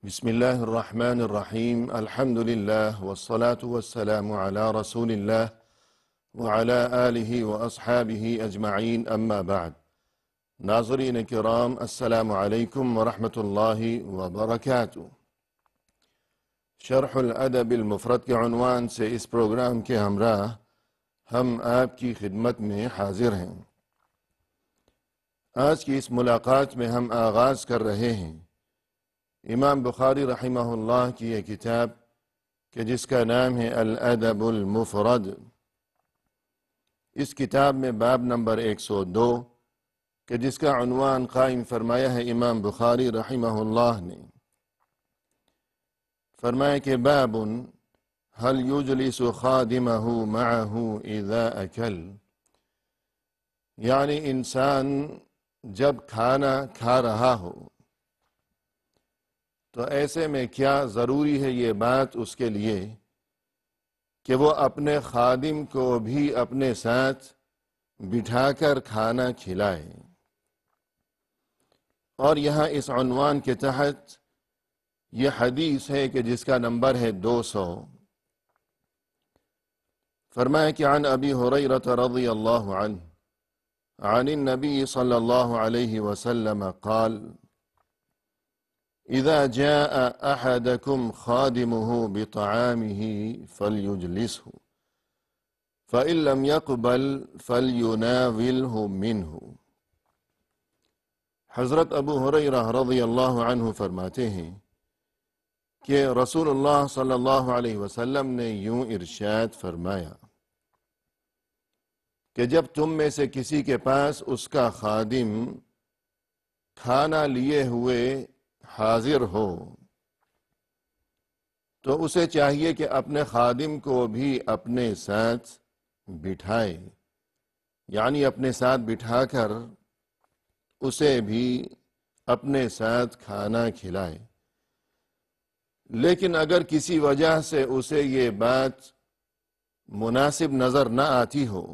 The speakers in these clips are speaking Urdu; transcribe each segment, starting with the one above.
بسم الله الرحمن الرحيم الحمد لله والصلاة والسلام على رسول الله وعلى آله وأصحابه أجمعين أما بعد ناظرین کرام السلام علیکم ورحمۃ اللہ وبرکاتہ۔ شرح الادب المفرد کے عنوان سے اس پروگرام کے ہمراہ ہم آپ کی خدمت میں حاضر ہیں۔ آج کی اس ملاقات میں ہم آغاز کر رہے ہیں امام بخاری رحمہ اللہ کی یہ کتاب کہ جس کا نام ہے الادب المفرد۔ اس کتاب میں باب نمبر 102 کہ جس کا عنوان قائم فرمایا ہے امام بخاری رحمہ اللہ نے، فرمایا کہ باب هل یجلس خادمہ معه اذا اکل، یعنی انسان جب کھانا کھا رہا ہو تو ایسے میں کیا ضروری ہے یہ بات اس کے لیے کہ وہ اپنے خادم کو بھی اپنے ساتھ بٹھا کر کھانا کھلائے۔ اور یہاں اس عنوان کے تحت یہ حدیث ہے کہ جس کا نمبر ہے 200۔ فرمایا کہ عن ابی ہریرہ رضی اللہ عنہ عن النبی صلی اللہ علیہ وسلم قال اذا جاء احدكم خادمه بطعامه فليجلسه فإن لم يقبل فليناوله منه۔ حضرت ابو ہریرہ رضی اللہ عنہ فرماتے ہیں کہ رسول اللہ صلی اللہ علیہ وسلم نے یوں ارشاد فرمایا کہ جب تم میں سے کسی کے پاس اس کا خادم کھانا لیے ہوئے حاضر ہو تو اسے چاہیے کہ اپنے خادم کو بھی اپنے ساتھ بٹھائے، یعنی اپنے ساتھ بٹھا کر اسے بھی اپنے ساتھ کھانا کھلائے۔ لیکن اگر کسی وجہ سے اسے یہ بات مناسب نظر نہ آتی ہو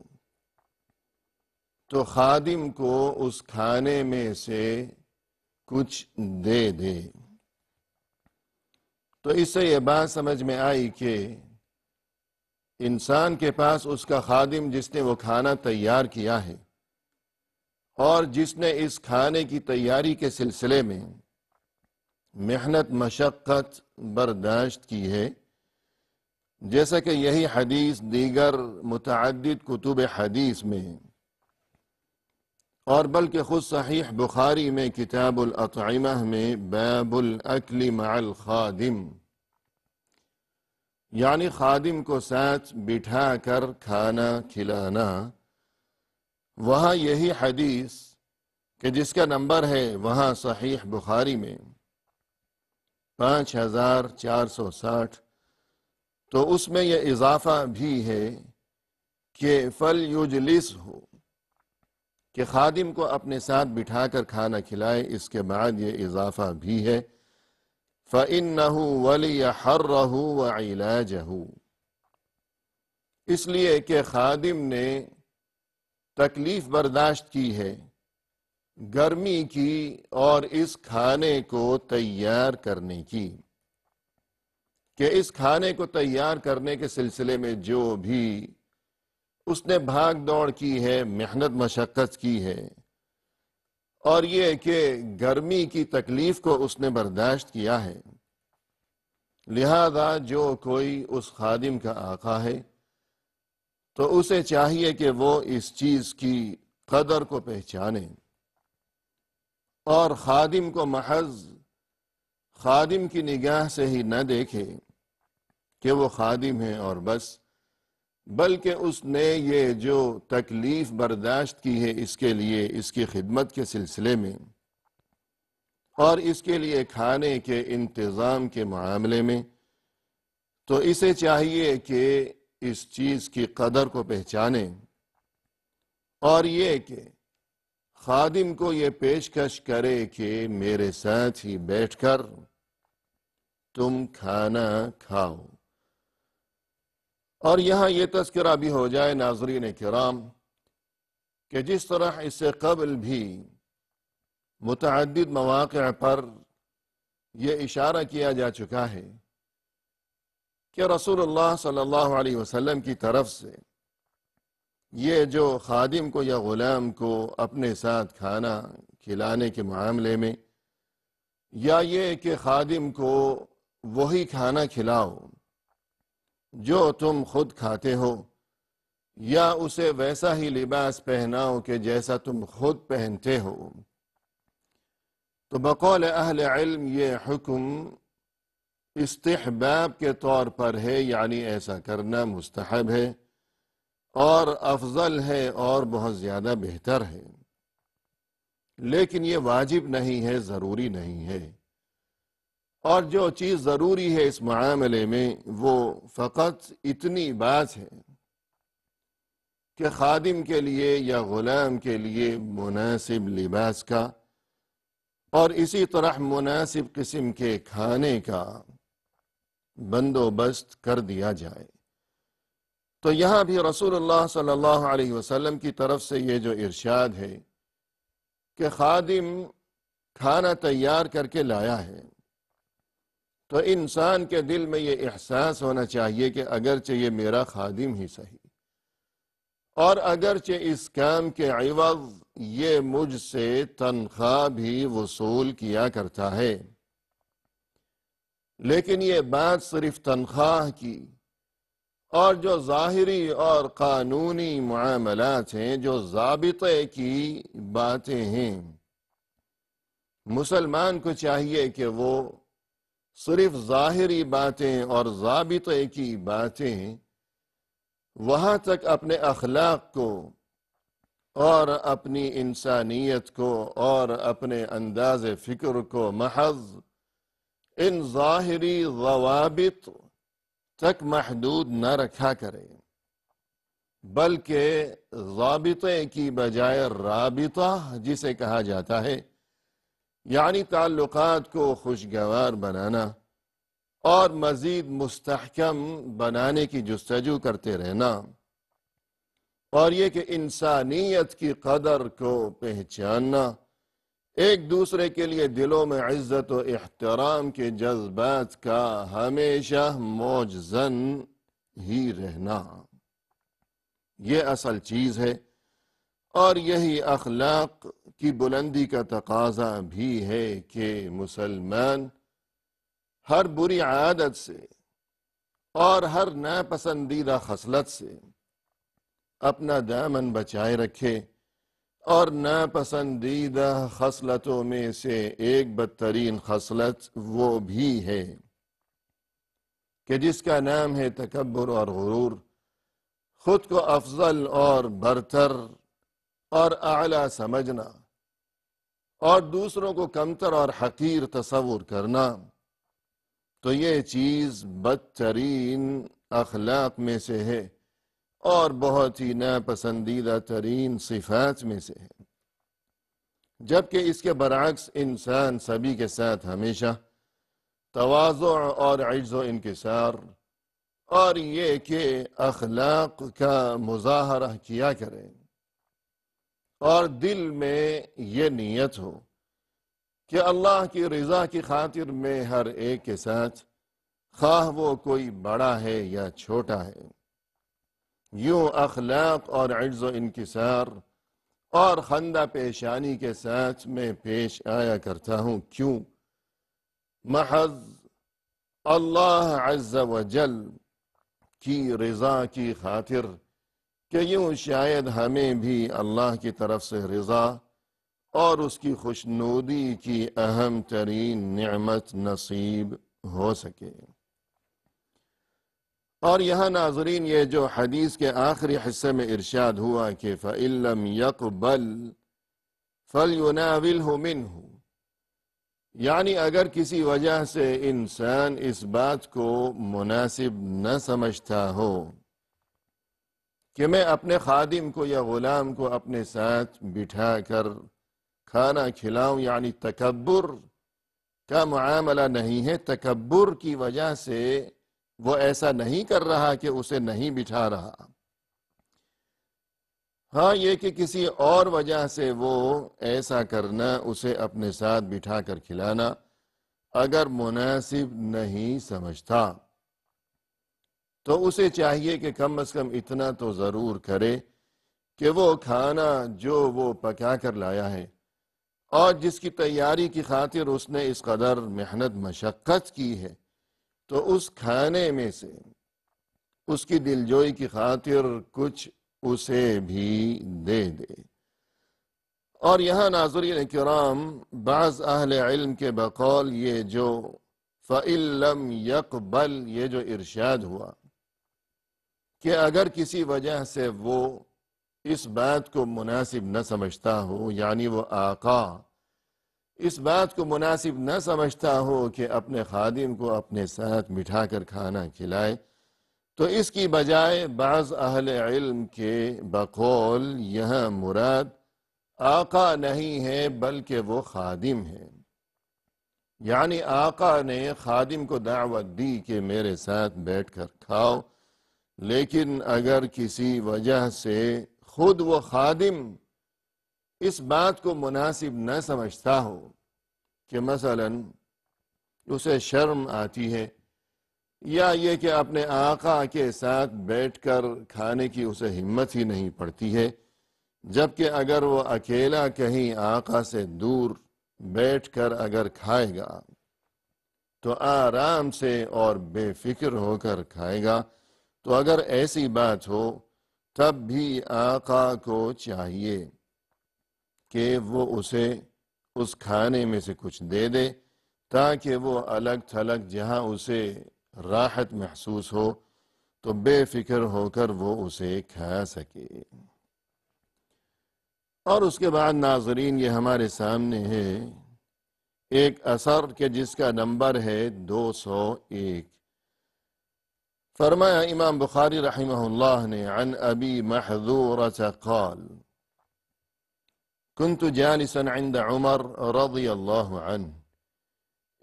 تو خادم کو اس کھانے میں سے کچھ دے دے۔ تو اس سے یہ بات سمجھ میں آئی کہ انسان کے پاس اس کا خادم جس نے وہ کھانا تیار کیا ہے اور جس نے اس کھانے کی تیاری کے سلسلے میں محنت مشقت برداشت کی ہے، جیسا کہ یہی حدیث دیگر متعدد کتب حدیث میں اور بلکہ خود صحیح بخاری میں کتاب الاطعمہ میں باب الاکل مع الخادم، یعنی خادم کو ساتھ بٹھا کر کھانا کھلانا، وہاں یہی حدیث کہ جس کا نمبر ہے وہاں صحیح بخاری میں 5460، تو اس میں یہ اضافہ بھی ہے کہ فَلْيُجْلِسْهُ، کہ خادم کو اپنے ساتھ بٹھا کر کھانا کھلائے۔ اس کے بعد یہ اضافہ بھی ہے فَإِنَّهُ وَلِيَحَرَّهُ وَعِلَاجَهُ، اس لیے کہ خادم نے تکلیف برداشت کی ہے گرمی کی اور اس کھانے کو تیار کرنے کی، کہ اس کھانے کو تیار کرنے کے سلسلے میں جو بھی اس نے بھاگ دوڑ کی ہے، محنت مشقت کی ہے، اور یہ کہ گرمی کی تکلیف کو اس نے برداشت کیا ہے، لہذا جو کوئی اس خادم کا آقا ہے تو اسے چاہیے کہ وہ اس چیز کی قدر کو پہچانے اور خادم کو محض خادم کی نگاہ سے ہی نہ دیکھے کہ وہ خادم ہے اور بس، بلکہ اس نے یہ جو تکلیف برداشت کی ہے اس کے لیے، اس کی خدمت کے سلسلے میں اور اس کے لیے کھانے کے انتظام کے معاملے میں، تو اسے چاہیے کہ اس چیز کی قدر کو پہچانے اور یہ کہ خادم کو یہ پیشکش کرے کہ میرے ساتھ ہی بیٹھ کر تم کھانا کھاؤ۔ اور یہاں یہ تذکرہ بھی ہو جائے ناظرین کرام کہ جس طرح اس سے قبل بھی متعدد مواقع پر یہ اشارہ کیا جا چکا ہے کہ رسول اللہ صلی اللہ علیہ وسلم کی طرف سے یہ جو خادم کو یا غلام کو اپنے ساتھ کھانا کھلانے کے معاملے میں، یا یہ کہ خادم کو وہی کھانا کھلاؤ جو تم خود کھاتے ہو، یا اسے ویسا ہی لباس پہناؤ کہ جیسا تم خود پہنتے ہو، تو بقول اہل علم یہ حکم استحباب کے طور پر ہے، یعنی ایسا کرنا مستحب ہے اور افضل ہے اور بہت زیادہ بہتر ہے، لیکن یہ واجب نہیں ہے، ضروری نہیں ہے۔ اور جو چیز ضروری ہے اس معاملے میں وہ فقط اتنی بات ہے کہ خادم کے لیے یا غلام کے لیے مناسب لباس کا اور اسی طرح مناسب قسم کے کھانے کا بندوبست کر دیا جائے۔ تو یہاں بھی رسول اللہ صلی اللہ علیہ وسلم کی طرف سے یہ جو ارشاد ہے کہ خادم کھانا تیار کر کے لایا ہے، تو انسان کے دل میں یہ احساس ہونا چاہیے کہ اگرچہ یہ میرا خادم ہی صحیح، اور اگرچہ اس کام کے عوض یہ مجھ سے تنخواہ بھی وصول کیا کرتا ہے، لیکن یہ بات صرف تنخواہ کی اور جو ظاہری اور قانونی معاملات ہیں، جو ضابطے کی باتیں ہیں، مسلمان کو چاہیے کہ وہ صرف ظاہری باتیں اور ضابطے کی باتیں وہاں تک اپنے اخلاق کو اور اپنی انسانیت کو اور اپنے انداز فکر کو محض ان ظاہری ضوابط تک محدود نہ رکھا کرے، بلکہ ضابطے کی بجائے رابطہ جسے کہا جاتا ہے، یعنی تعلقات کو خوشگوار بنانا اور مزید مستحکم بنانے کی جستجو کرتے رہنا، اور یہ کہ انسانیت کی قدر کو پہچاننا، ایک دوسرے کے لیے دلوں میں عزت و احترام کے جذبات کا ہمیشہ موجزن ہی رہنا، یہ اصل چیز ہے، اور یہی اخلاق کی بلندی کا تقاضا بھی ہے کہ مسلمان ہر بری عادت سے اور ہر ناپسندیدہ خصلت سے اپنا دامن بچائے رکھے، اور ناپسندیدہ خصلتوں میں سے ایک بدترین خصلت وہ بھی ہے کہ جس کا نام ہے تکبر اور غرور، خود کو افضل اور برتر اور اعلیٰ سمجھنا اور دوسروں کو کمتر اور حقیر تصور کرنا۔ تو یہ چیز بدترین اخلاق میں سے ہے اور بہت ہی ناپسندیدہ ترین صفات میں سے ہے، جبکہ اس کے برعکس انسان سبھی کے ساتھ ہمیشہ تواضع اور عجز و انکسار اور یہ کہ اخلاق کا مظاہرہ کیا کرے، اور دل میں یہ نیت ہو کہ اللہ کی رضا کی خاطر میں ہر ایک کے ساتھ، خواہ وہ کوئی بڑا ہے یا چھوٹا ہے، یوں اخلاق اور عجز و انکسار اور خندہ پیشانی کے ساتھ میں پیش آیا کرتا ہوں۔ کیوں؟ محض اللہ عز و جل کی رضا کی خاطر، کہ یوں شاید ہمیں بھی اللہ کی طرف سے رضا اور اس کی خوشنودی کی اہم ترین نعمت نصیب ہو سکے۔ اور یہاں ناظرین یہ جو حدیث کے آخری حصے میں ارشاد ہوا کہ فَإِن لَّمْ يَقْبَلْ فَلْيُنَاوِلْهُ مِنْهُ، یعنی اگر کسی وجہ سے انسان اس بات کو مناسب نہ سمجھتا ہو کہ میں اپنے خادم کو یا غلام کو اپنے ساتھ بٹھا کر کھانا کھلاؤں، یعنی تکبر کا معاملہ نہیں ہے، تکبر کی وجہ سے وہ ایسا نہیں کر رہا کہ اسے نہیں بٹھا رہا، ہاں یہ کہ کسی اور وجہ سے وہ ایسا کرنا، اسے اپنے ساتھ بٹھا کر کھلانا، اگر مناسب نہیں سمجھتا تو اسے چاہیے کہ کم از کم اتنا تو ضرور کرے کہ وہ کھانا جو وہ پکا کر لایا ہے اور جس کی تیاری کی خاطر اس نے اس قدر محنت مشقت کی ہے، تو اس کھانے میں سے اس کی دلجوئی کی خاطر کچھ اسے بھی دے دے۔ اور یہاں ناظرین کرام، بعض اہل علم کے بقول یہ جو فَإِن لَّمْ يَقْبَلْ، یہ جو ارشاد ہوا کہ اگر کسی وجہ سے وہ اس بات کو مناسب نہ سمجھتا ہو، یعنی وہ آقا اس بات کو مناسب نہ سمجھتا ہو کہ اپنے خادم کو اپنے ساتھ بٹھا کر کھانا کھلائے، تو اس کی بجائے بعض اہل علم کے بقول یہاں مراد آقا نہیں ہے بلکہ وہ خادم ہے، یعنی آقا نے خادم کو دعوت دی کہ میرے ساتھ بیٹھ کر کھاؤ، لیکن اگر کسی وجہ سے خود وہ خادم اس بات کو مناسب نہ سمجھتا ہو کہ مثلا اسے شرم آتی ہے یا یہ کہ اپنے آقا کے ساتھ بیٹھ کر کھانے کی اسے ہمت ہی نہیں پڑتی ہے، جبکہ اگر وہ اکیلا کہیں آقا سے دور بیٹھ کر اگر کھائے گا تو آرام سے اور بے فکر ہو کر کھائے گا، تو اگر ایسی بات ہو تب بھی آقا کو چاہیے کہ وہ اسے اس کھانے میں سے کچھ دے دے تاکہ وہ الگ تھلگ جہاں اسے راحت محسوس ہو تو بے فکر ہو کر وہ اسے کھا سکے۔ اور اس کے بعد ناظرین یہ ہمارے سامنے ہے ایک اثر کہ جس کا نمبر ہے 201۔ فرمایا امام بخاری رحمہ اللہ نے عن ابی محذورۃ قال كنت جالسا عند عمر رضی اللہ عنہ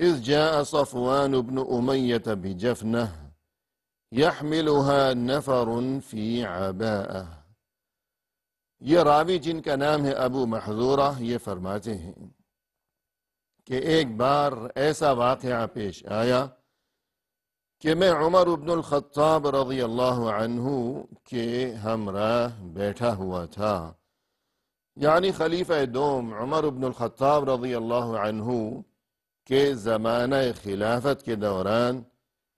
اذ جاء صفوان بن امیۃ بجفنہ يحملها نفر في عباءہ۔ یہ راوی جن کا نام ہے ابو محذورہ، یہ فرماتے ہیں کہ ایک بار ایسا واقعہ پیش آیا کہ میں عمر بن الخطاب رضی اللہ عنہ کے ہمراہ بیٹھا ہوا تھا، یعنی خلیفہ دوم عمر بن الخطاب رضی اللہ عنہ کے زمانہ خلافت کے دوران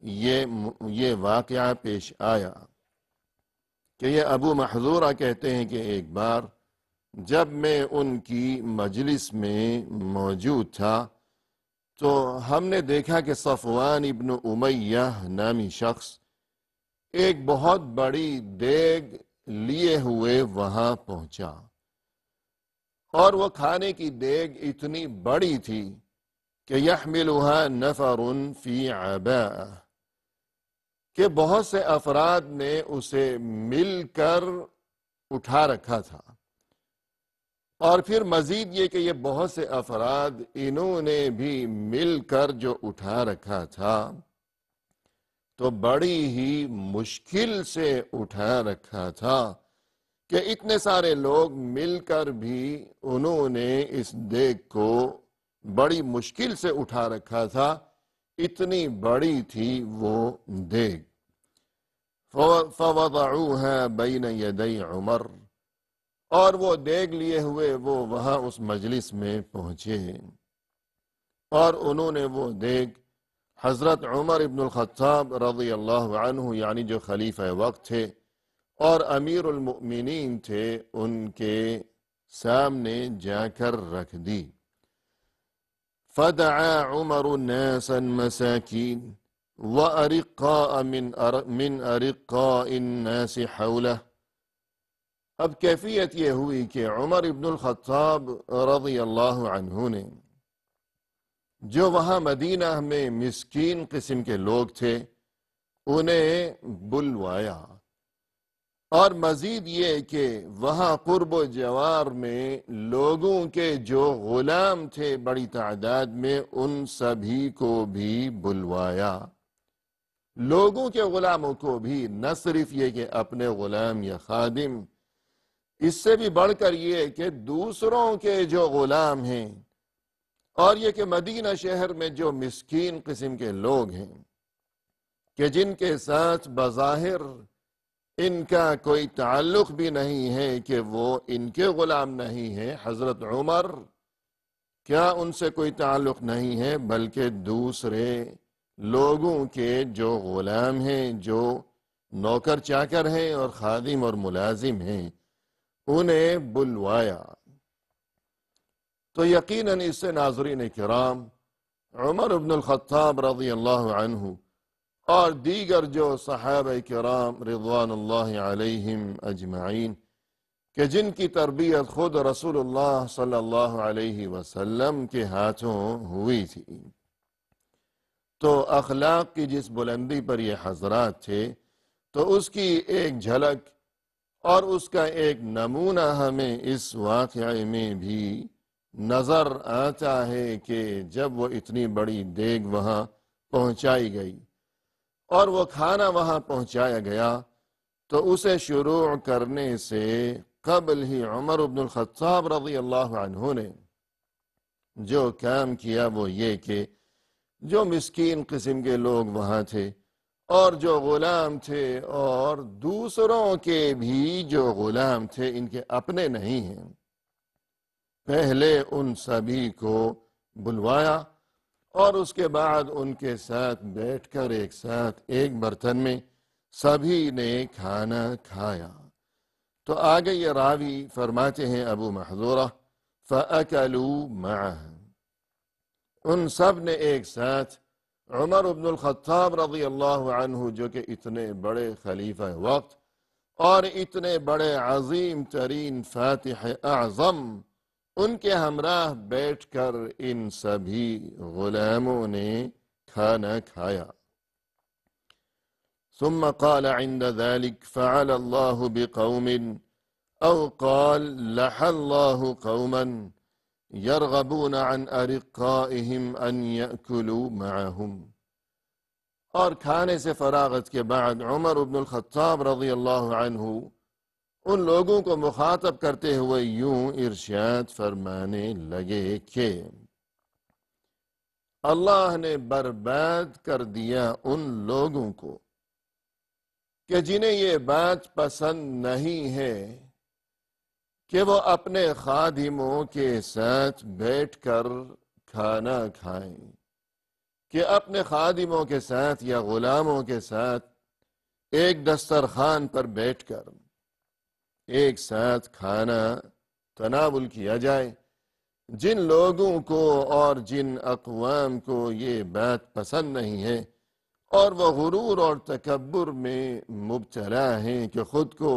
یہ واقعہ پیش آیا کہ یہ ابو محذورہ کہتے ہیں کہ ایک بار جب میں ان کی مجلس میں موجود تھا تو ہم نے دیکھا کہ صفوان ابن امیہ نامی شخص ایک بہت بڑی دیگ لیے ہوئے وہاں پہنچا، اور وہ کھانے کی دیگ اتنی بڑی تھی کہ یحملها نفر فی عباءہ، کہ بہت سے افراد نے اسے مل کر اٹھا رکھا تھا، اور پھر مزید یہ کہ یہ بہت سے افراد انہوں نے بھی مل کر جو اٹھا رکھا تھا تو بڑی ہی مشکل سے اٹھا رکھا تھا کہ اتنے سارے لوگ مل کر بھی انہوں نے اس دیگ کو بڑی مشکل سے اٹھا رکھا تھا، اتنی بڑی تھی وہ دیگ۔ فوضعوها بین یدی عمر، اور وہ دیگ لیے ہوئے وہ وہاں اس مجلس میں پہنچے، اور انہوں نے وہ دیگ حضرت عمر ابن الخطاب رضی اللہ عنہ، یعنی جو خلیفہ وقت تھے اور امیر المؤمنین تھے، ان کے سامنے جا کر رکھ دی۔ فدعا عمر ناسا مساکین وارقاء من ارقاء الناس حوله۔ اب کیفیت یہ ہوئی کہ عمر ابن الخطاب رضی اللہ عنہ نے جو وہاں مدینہ میں مسکین قسم کے لوگ تھے انہیں بلوایا، اور مزید یہ کہ وہاں قرب و جوار میں لوگوں کے جو غلام تھے بڑی تعداد میں، ان سبھی کو بھی بلوایا، لوگوں کے غلاموں کو بھی، نہ صرف یہ کہ اپنے غلام یا خادم، اس سے بھی بڑھ کر یہ کہ دوسروں کے جو غلام ہیں اور یہ کہ مدینہ شہر میں جو مسکین قسم کے لوگ ہیں کہ جن کے ساتھ بظاہر ان کا کوئی تعلق بھی نہیں ہے، کہ وہ ان کے غلام نہیں ہیں، حضرت عمر کیا ان سے کوئی تعلق نہیں ہے، بلکہ دوسرے لوگوں کے جو غلام ہیں، جو نوکر چاکر ہیں اور خادم اور ملازم ہیں، انہیں بلوایا۔ تو یقیناً اس سے ناظرین کرام عمر بن الخطاب رضی اللہ عنہ اور دیگر جو صحابہ کرام رضوان اللہ علیہم اجمعین کہ جن کی تربیت خود رسول اللہ صلی اللہ علیہ وسلم کے ہاتھوں ہوئی تھی، تو اخلاق کی جس بلندی پر یہ حضرات تھے، تو اس کی ایک جھلک اور اس کا ایک نمونہ ہمیں اس واقعے میں بھی نظر آتا ہے کہ جب وہ اتنی بڑی دیگ وہاں پہنچائی گئی اور وہ کھانا وہاں پہنچایا گیا، تو اسے شروع کرنے سے قبل ہی عمر بن الخطاب رضی اللہ عنہ نے جو کام کیا وہ یہ کہ جو مسکین قسم کے لوگ وہاں تھے اور جو غلام تھے اور دوسروں کے بھی جو غلام تھے، ان کے اپنے نہیں ہیں، پہلے ان سبھی کو بلوایا اور اس کے بعد ان کے ساتھ بیٹھ کر ایک ساتھ ایک برتن میں سبھی نے کھانا کھایا۔ تو آگے یہ راوی فرماتے ہیں ابو محذورہ فَأَكَلُوا مَعَهُ، ان سب نے ایک ساتھ عمر بن الخطاب رضی اللہ عنہ جو کہ اتنے بڑے خلیفہ وقت اور اتنے بڑے عظیم ترین فاتح اعظم، ان کے ہمراہ بیٹھ کر ان سبھی غلاموں نے کھانا کھایا۔ ثم قال عند ذلك فعل الله بقوم او قال لح الله قوما يرغبون عن ارقائهم ان يأكلوا معهم۔ اور کھانے سے فراغت کے بعد عمر بن الخطاب رضی اللہ عنہ ان لوگوں کو مخاطب کرتے ہوئے یوں ارشاد فرمانے لگے کہ اللہ نے برباد کر دیا ان لوگوں کو کہ جنہیں یہ بات پسند نہیں ہے کہ وہ اپنے خادموں کے ساتھ بیٹھ کر کھانا کھائیں، کہ اپنے خادموں کے ساتھ یا غلاموں کے ساتھ ایک دسترخوان پر بیٹھ کر ایک ساتھ کھانا تناول کیا جائے۔ جن لوگوں کو اور جن اقوام کو یہ بات پسند نہیں ہے اور وہ غرور اور تکبر میں مبتلا ہیں کہ خود کو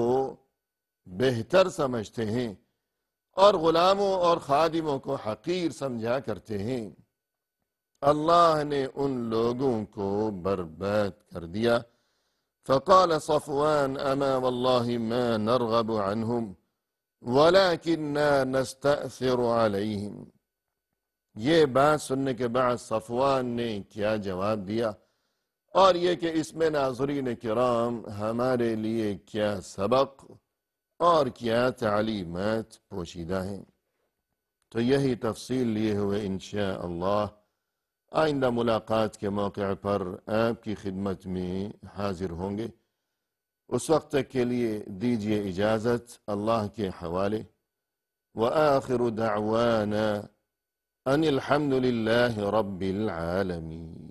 بہتر سمجھتے ہیں اور غلاموں اور خادموں کو حقیر سمجھا کرتے ہیں، اللہ نے ان لوگوں کو برباد کر دیا۔ فقال صفوان اما والله ما نرغب عنهم ولكننا نستأثر عليهم۔ یہ بات سننے کے بعد صفوان نے کیا جواب دیا، اور یہ کہ اس میں ناظرین کرام ہمارے لیے کیا سبق اور کیا تعلیمات پوشیدہ ہیں۔ تو یہی تفصیل لیے ہوئے انشاءاللہ آئندہ ملاقات کے موقع پر آپ کی خدمت میں حاضر ہوں گے۔ اس وقت تک کے لیے دیجیے اجازت اللہ کے حوالے۔ وآخر دعوانا ان الحمد للہ رب العالمین۔